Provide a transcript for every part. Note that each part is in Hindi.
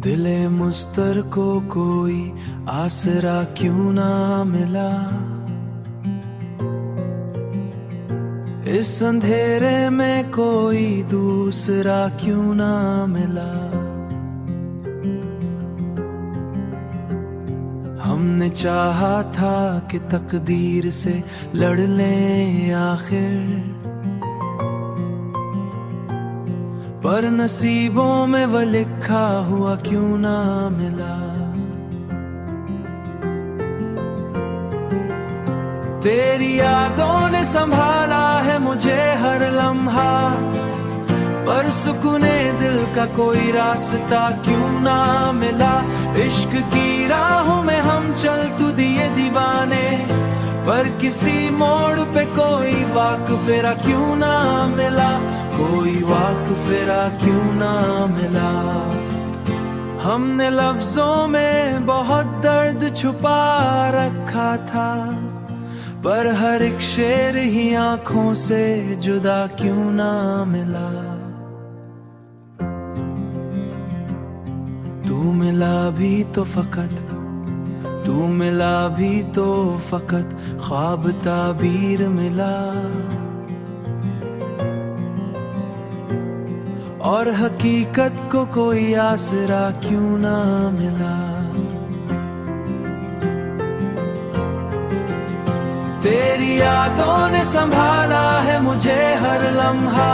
दिले मुस्तर को कोई आसरा क्यों ना मिला, इस अंधेरे में कोई दूसरा क्यों ना मिला। हमने चाहा था कि तकदीर से लड़ लें आखिर, पर नसीबों में वो लिखा हुआ क्यों ना मिला। तेरी यादों ने संभाला है मुझे हर लम्हा, पर सुकूने दिल का कोई रास्ता क्यों ना मिला। इश्क की राहों में हम चल तू दिए दीवाने, पर किसी मोड़ पे कोई वाक़-फेरा क्यों ना मिला, कोई वाक़-फेरा क्यों ना मिला। हमने लफ्जों में बहुत दर्द छुपा रखा था, पर हर एक शेर ही आंखों से जुदा क्यों ना मिला। तू मिला भी तो फकत, तू मिला भी तो फकत ख्वाब ताबीर मिला, और हकीकत को कोई आसरा क्यों ना मिला। तेरी यादों ने संभाला है मुझे हर लम्हा,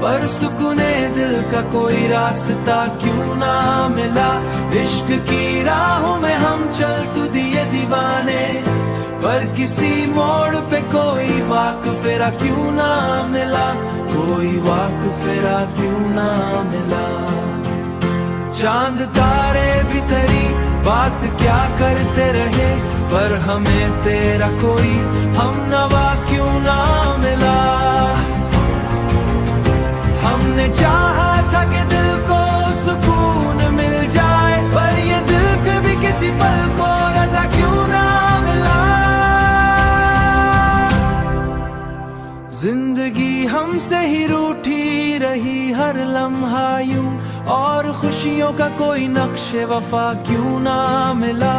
पर सुकूने दिल का कोई रास्ता क्यों ना मिला। इश्क की राहों में हम चल तू दिए दीवाने, पर किसी मोड़ पे कोई वाक़-फेरा क्यों ना मिला, कोई वाक़-फेरा क्यों ना मिला। चांद तारे भी तेरी बात क्या करते रहे, पर हमें तेरा कोई हमनवा क्यों ना मिला। हमने चाहा था कि दिल को सुकून मिल जाए, पर ये दिल फिर भी किसी पल को रज़ा क्यों ना मिला। जिंदगी हमसे ही रूठी रही हर लम्हा यूं, और खुशियों का कोई नक्शे वफा क्यों ना मिला।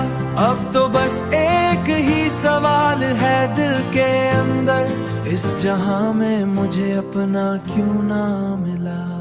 अब तो बस एक ही सवाल है दिल के अंदर, इस जहां में मुझे अपना क्यों ना मिला।